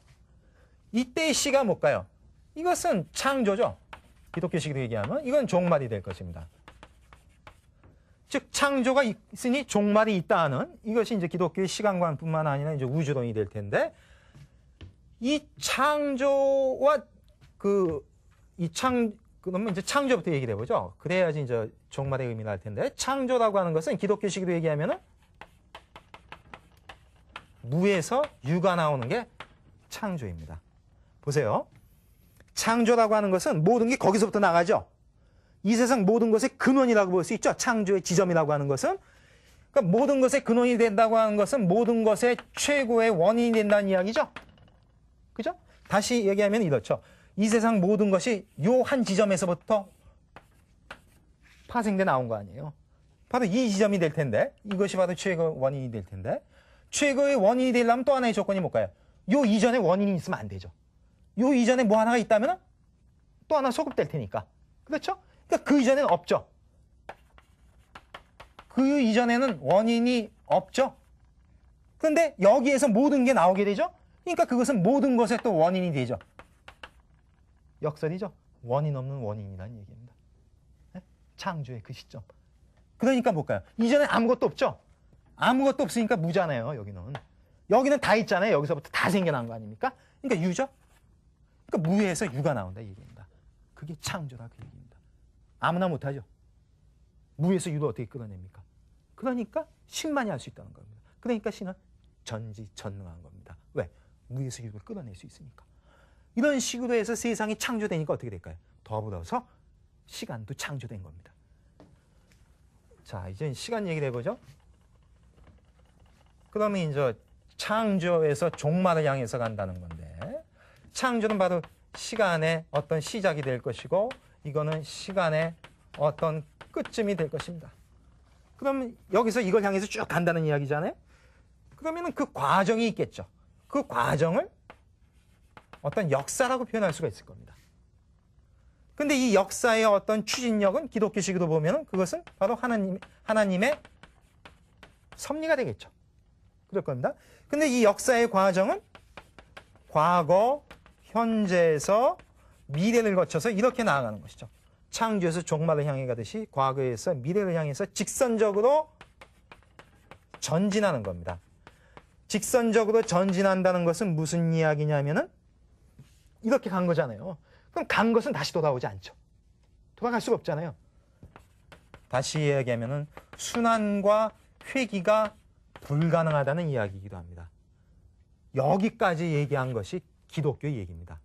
이때의 시가 뭘까요? 이것은 창조죠. 기독교식으로 얘기하면 이건 종말이 될 것입니다. 즉 창조가 있으니 종말이 있다 하는 이것이 이제 기독교의 시간관뿐만 아니라 이제 우주론이 될 텐데 이 창조와 그러면 이제 창조부터 얘기를 해보죠. 그래야지 이제 종말의 의미를 알 텐데 창조라고 하는 것은 기독교식으로 얘기하면은 무에서 유가 나오는 게 창조입니다. 보세요. 창조라고 하는 것은 모든 게 거기서부터 나가죠. 이 세상 모든 것의 근원이라고 볼 수 있죠. 창조의 지점이라고 하는 것은. 그러니까 모든 것의 근원이 된다고 하는 것은 모든 것의 최고의 원인이 된다는 이야기죠. 그죠? 다시 얘기하면 이렇죠. 이 세상 모든 것이 요 한 지점에서부터 파생돼 나온 거 아니에요. 바로 이 지점이 될 텐데, 이것이 바로 최고의 원인이 될 텐데, 최고의 원인이 되려면 또 하나의 조건이 뭘까요? 요 이전에 원인이 있으면 안 되죠. 요 이전에 뭐 하나가 있다면 또 하나 소급될 테니까. 그렇죠? 그러니까 그 이전에는 없죠. 그 이전에는 원인이 없죠. 그런데 여기에서 모든 게 나오게 되죠. 그러니까 그것은 모든 것의 또 원인이 되죠. 역설이죠. 원인 없는 원인이라는 얘기입니다. 네? 창조의 그 시점. 그러니까 뭘까요? 이전에 아무것도 없죠. 아무것도 없으니까 무잖아요. 여기는 다 있잖아요. 여기서부터 다 생겨난 거 아닙니까? 그러니까 유죠. 그러니까 무에서 유가 나온다 이 얘기입니다. 그게 창조다 그 얘기입니다. 아무나 못하죠. 무에서 유를 어떻게 끌어냅니까? 그러니까 신만이 할 수 있다는 겁니다. 그러니까 신은 전지전능한 겁니다. 왜? 무에서 유를 끌어낼 수 있으니까. 이런 식으로 해서 세상이 창조되니까 어떻게 될까요? 더불어서 시간도 창조된 겁니다. 자, 이제 시간 얘기를 해보죠. 그러면 이제 창조에서 종말을 향해서 간다는 건데, 창조는 바로 시간의 어떤 시작이 될 것이고, 이거는 시간의 어떤 끝쯤이 될 것입니다. 그러면 여기서 이걸 향해서 쭉 간다는 이야기잖아요. 그러면 그 과정이 있겠죠. 그 과정을 어떤 역사라고 표현할 수가 있을 겁니다. 근데 이 역사의 어떤 추진력은 기독교식으로 보면 그것은 바로 하나님의 섭리가 되겠죠. 그럴 겁니다. 근데 이 역사의 과정은 과거, 현재에서 미래를 거쳐서 이렇게 나아가는 것이죠. 창조에서 종말을 향해 가듯이 과거에서 미래를 향해서 직선적으로 전진하는 겁니다. 직선적으로 전진한다는 것은 무슨 이야기냐면은 이렇게 간 거잖아요. 그럼 간 것은 다시 돌아오지 않죠. 돌아갈 수가 없잖아요. 다시 이야기하면은 순환과 회귀가 불가능하다는 이야기이기도 합니다. 여기까지 얘기한 것이 기독교의 얘기입니다.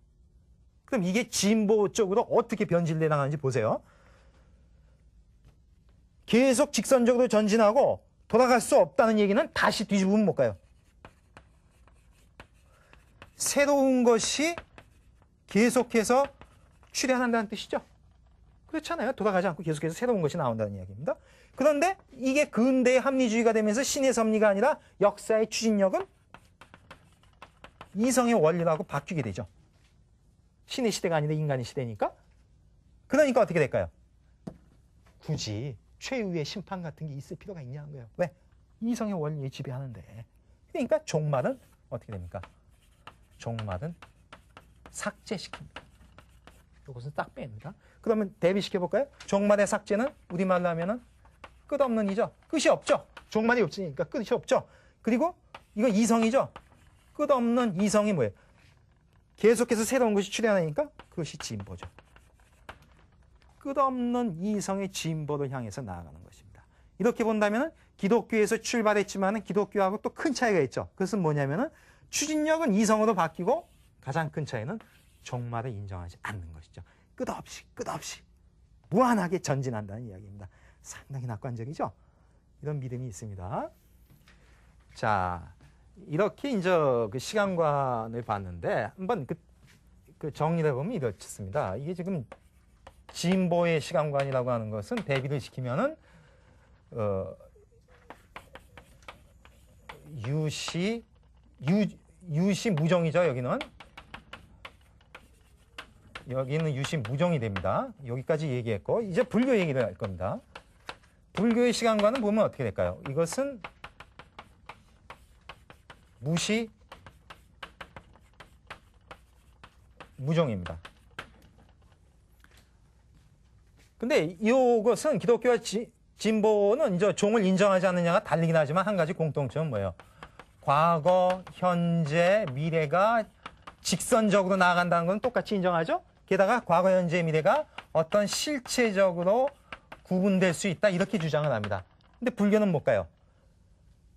그럼 이게 진보 쪽으로 어떻게 변질돼 나가는지 보세요. 계속 직선적으로 전진하고 돌아갈 수 없다는 얘기는 다시 뒤집으면 못 가요. 새로운 것이 계속해서 출현한다는 뜻이죠. 그렇잖아요. 돌아가지 않고 계속해서 새로운 것이 나온다는 이야기입니다. 그런데 이게 근대의 합리주의가 되면서 신의 섭리가 아니라 역사의 추진력은 이성의 원리라고 바뀌게 되죠. 신의 시대가 아니라 인간의 시대니까. 그러니까 어떻게 될까요? 굳이 최후의 심판 같은 게 있을 필요가 있냐는 거예요. 왜? 이성의 원리에 지배하는데. 그러니까 종말은 어떻게 됩니까? 종말은 삭제시킵니다. 이것은 딱 뺍니다. 그러면 대비시켜볼까요? 종말의 삭제는 우리말로 하면은 끝없는 이죠. 끝이 없죠. 종말이 없으니까 끝이 없죠. 그리고 이건 이성이죠. 끝없는 이성이 뭐예요? 계속해서 새로운 것이 출현하니까 그것이 진보죠. 끝없는 이성의 진보를 향해서 나아가는 것입니다. 이렇게 본다면 기독교에서 출발했지만 기독교하고 또 큰 차이가 있죠. 그것은 뭐냐면은 추진력은 이성으로 바뀌고 가장 큰 차이는 종말을 인정하지 않는 것이죠. 끝없이 무한하게 전진한다는 이야기입니다. 상당히 낙관적이죠? 이런 믿음이 있습니다. 자, 이렇게 이제 그 시간관을 봤는데 한번 그 정리를 해보면 이렇습니다. 이게 지금 진보의 시간관이라고 하는 것은 대비를 시키면은 유시 무정이죠. 여기는 유시 무정이 됩니다. 여기까지 얘기했고 이제 불교 얘기를 할 겁니다. 불교의 시간관은 보면 어떻게 될까요? 이것은 무시 무정입니다. 근데 이것은 기독교와 진보는 이제 종을 인정하지 않느냐가 다르긴 하지만 한 가지 공통점은 뭐예요? 과거, 현재, 미래가 직선적으로 나아간다는 건 똑같이 인정하죠? 게다가 과거, 현재, 미래가 어떤 실체적으로 구분될 수 있다 이렇게 주장을 합니다. 근데 불교는 뭘까요?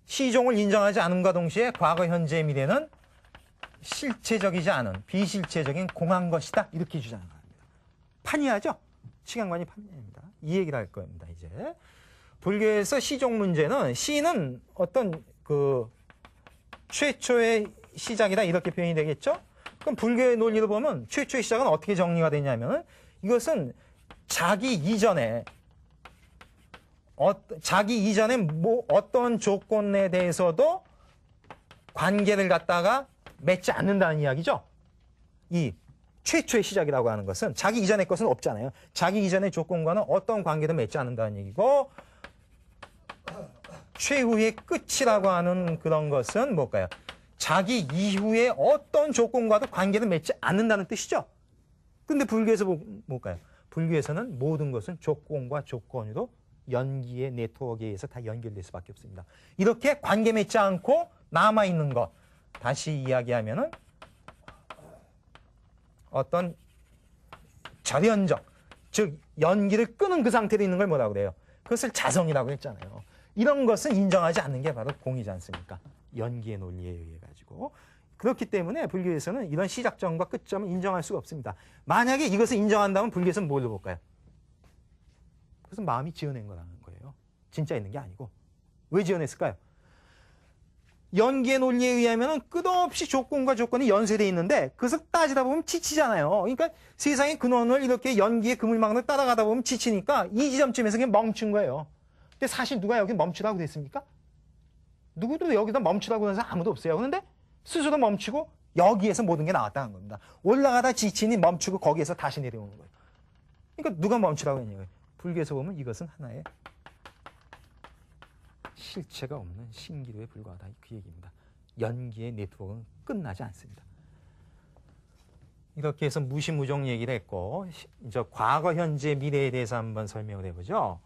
시종을 인정하지 않음과 동시에 과거, 현재, 미래는 실체적이지 않은 비실체적인 공한 것이다. 이렇게 주장하는 겁니다. 판이하죠? 시간관이 판이합니다. 이 얘기를 할 겁니다. 이제 불교에서 시종 문제는 시는 어떤 그 최초의 시작이다 이렇게 표현이 되겠죠? 그럼 불교의 논리로 보면 최초의 시작은 어떻게 정리가 되냐면 이것은 자기 이전에 어떤 조건에 대해서도 관계를 갖다가 맺지 않는다는 이야기죠. 이 최초의 시작이라고 하는 것은 자기 이전의 것은 없잖아요. 자기 이전의 조건과는 어떤 관계도 맺지 않는다는 얘기고 최후의 끝이라고 하는 그런 것은 뭘까요? 자기 이후에 어떤 조건과도 관계를 맺지 않는다는 뜻이죠. 근데 불교에서 뭘까요? 불교에서는 모든 것은 조건과 조건으로 연기의 네트워크에 의해서 다 연결될 수밖에 없습니다. 이렇게 관계 맺지 않고 남아있는 것, 다시 이야기하면은 어떤 절연적, 즉 연기를 끄는 그 상태로 있는 걸 뭐라고 그래요? 그것을 자성이라고 했잖아요. 이런 것은 인정하지 않는 게 바로 공이지 않습니까? 연기의 논리에 의해 가지고. 그렇기 때문에 불교에서는 이런 시작점과 끝점을 인정할 수가 없습니다. 만약에 이것을 인정한다면 불교에서는 뭘로 볼까요? 그것은 마음이 지어낸 거라는 거예요. 진짜 있는 게 아니고. 왜 지어냈을까요? 연기의 논리에 의하면 끝없이 조건과 조건이 연쇄되어 있는데 그것을 따지다 보면 지치잖아요. 그러니까 세상의 근원을 이렇게 연기의 그물망으로 따라가다 보면 지치니까 이 지점쯤에서 그냥 멈춘 거예요. 근데 사실 누가 여기 멈추라고 그랬습니까? 누구도 여기다 멈추라고 하는 사람 아무도 없어요. 그런데 스스로 멈추고 여기에서 모든 게 나왔다는 겁니다. 올라가다 지치니 멈추고 거기에서 다시 내려오는 거예요. 그러니까 누가 멈추라고 했냐고요. 불교에서 보면 이것은 하나의 실체가 없는 신기루에 불과하다. 그 얘기입니다. 연기의 네트워크는 끝나지 않습니다. 이렇게 해서 무시무종 얘기를 했고 이제 과거, 현재, 미래에 대해서 한번 설명을 해보죠.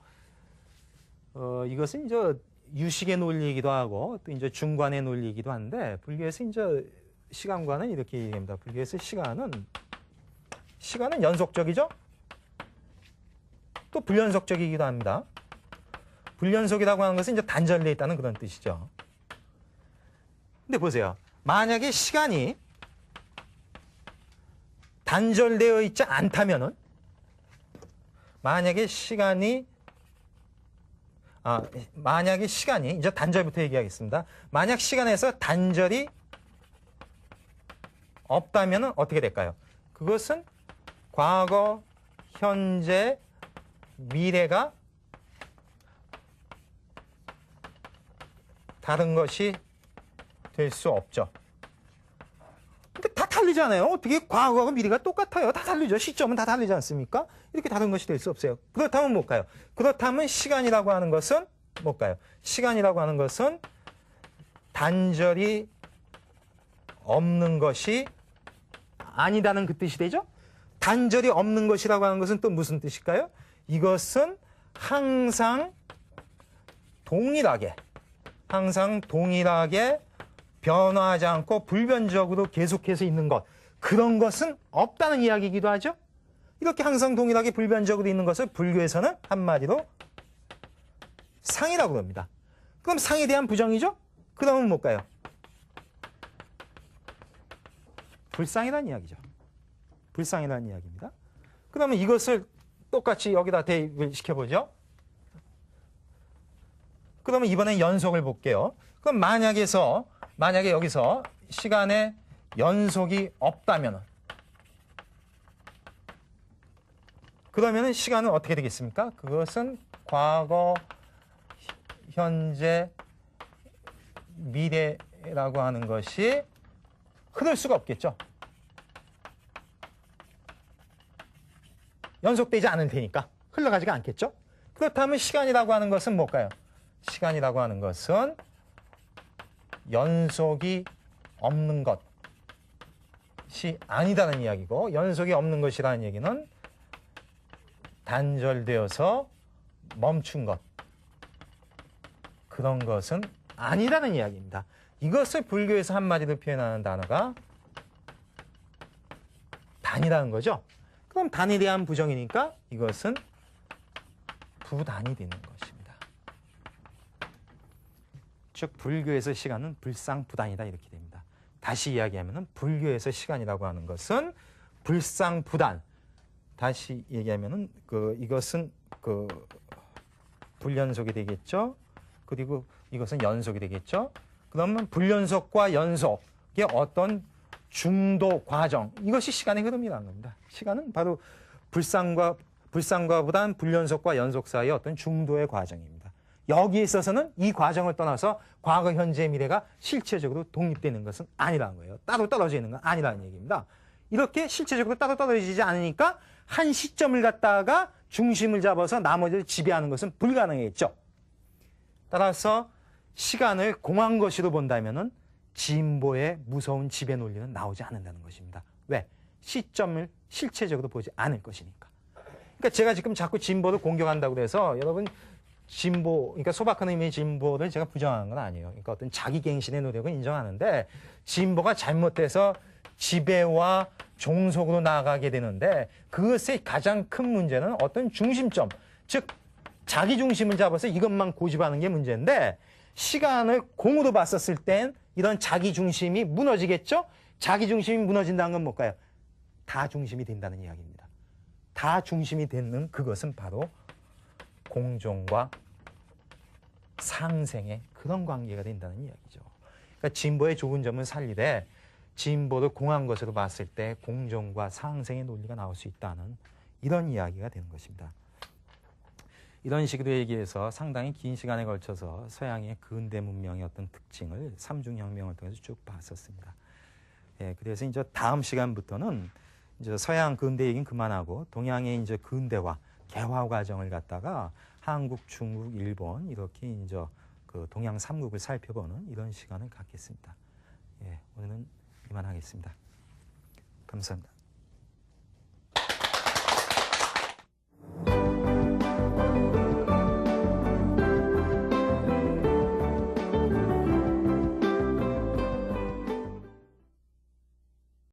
이것은 이제 유식의 논리이기도 하고 또 이제 중관의 논리이기도 한데 불교에서 이제 시간관은 이렇게 얘기합니다. 불교에서 시간은 연속적이죠. 또 불연속적이기도 합니다. 불연속이라고 하는 것은 이제 단절되어 있다는 그런 뜻이죠. 근데 보세요. 만약에 시간이 단절되어 있지 않다면은 만약에 시간이 이제 단절부터 얘기하겠습니다. 만약 시간에서 단절이 없다면은 어떻게 될까요? 그것은 과거, 현재, 미래가 다른 것이 될 수 없죠. 근데 다 다르잖아요. 어떻게 과거하고 미래가 똑같아요. 다 다르죠. 시점은 다 다르지 않습니까? 이렇게 다른 것이 될 수 없어요. 그렇다면 뭘까요? 그렇다면 시간이라고 하는 것은 뭘까요? 시간이라고 하는 것은 단절이 없는 것이 아니다는 그 뜻이 되죠? 단절이 없는 것이라고 하는 것은 또 무슨 뜻일까요? 이것은 항상 동일하게 변화하지 않고 불변적으로 계속해서 있는 것. 그런 것은 없다는 이야기이기도 하죠. 이렇게 항상 동일하게 불변적으로 있는 것을 불교에서는 한마디로 상이라고 합니다. 그럼 상에 대한 부정이죠? 그러면 뭘까요? 불상이라는 이야기죠. 불상이라는 이야기입니다. 그러면 이것을 똑같이 여기다 대입을 시켜보죠. 그러면 이번엔 연속을 볼게요. 그럼 만약에 여기서 시간에 연속이 없다면 그러면 시간은 어떻게 되겠습니까? 그것은 과거, 현재, 미래라고 하는 것이 흐를 수가 없겠죠. 연속되지 않을 테니까 흘러가지가 않겠죠. 그렇다면 시간이라고 하는 것은 뭘까요? 시간이라고 하는 것은 연속이 없는 것이 아니다는 이야기고 연속이 없는 것이라는 얘기는 단절되어서 멈춘 것 그런 것은 아니라는 이야기입니다. 이것을 불교에서 한마디로 표현하는 단어가 단이라는 거죠. 그럼 단에 대한 부정이니까 이것은 부단이 되는 것입니다. 즉 불교에서 시간은 불상부단이다 이렇게 됩니다. 다시 이야기하면 불교에서 시간이라고 하는 것은 불상부단. 다시 얘기하면은 이것은 불연속이 되겠죠. 그리고 이것은 연속이 되겠죠. 그러면 불연속과 연속의 어떤 중도 과정, 이것이 시간의 흐름이라는 겁니다. 시간은 바로 불상과보단 불연속과 연속 사이의 어떤 중도의 과정입니다. 여기에 있어서는 이 과정을 떠나서 과거, 현재, 미래가 실체적으로 독립되는 것은 아니라는 거예요. 따로 떨어져 있는 건 아니라는 얘기입니다. 이렇게 실체적으로 따로 떨어지지 않으니까 한 시점을 갖다가 중심을 잡아서 나머지를 지배하는 것은 불가능했죠. 따라서 시간을 공한 것으로 본다면은 진보의 무서운 지배 논리는 나오지 않는다는 것입니다. 왜? 시점을 실체적으로 보지 않을 것이니까. 그러니까 제가 지금 자꾸 진보를 공격한다고 그래서 여러분 진보, 그러니까 소박한 의미의 진보를 제가 부정하는 건 아니에요. 그러니까 어떤 자기갱신의 노력을 인정하는데 진보가 잘못돼서 지배와 종속으로 나아가게 되는데 그것의 가장 큰 문제는 어떤 중심점, 즉 자기 중심을 잡아서 이것만 고집하는 게 문제인데 시간을 공으로 봤었을 땐 이런 자기 중심이 무너지겠죠? 자기 중심이 무너진다는 건 뭘까요? 다 중심이 된다는 이야기입니다. 다 중심이 되는 그것은 바로 공존과 상생의 그런 관계가 된다는 이야기죠. 그러니까 진보의 좋은 점은 살리되 진보를 공한 것으로 봤을 때 공존과 상생의 논리가 나올 수 있다는 이런 이야기가 되는 것입니다. 이런 식으로 얘기해서 상당히 긴 시간에 걸쳐서 서양의 근대 문명의 어떤 특징을 삼중혁명을 통해서 쭉 봤었습니다. 예, 그래서 이제 다음 시간부터는 이제 서양 근대 얘기는 그만하고 동양의 이제 근대화, 개화 과정을 갖다가 한국, 중국, 일본 이렇게 이제 그 동양 삼국을 살펴보는 이런 시간을 갖겠습니다. 예, 오늘은 이만하겠습니다. 감사합니다.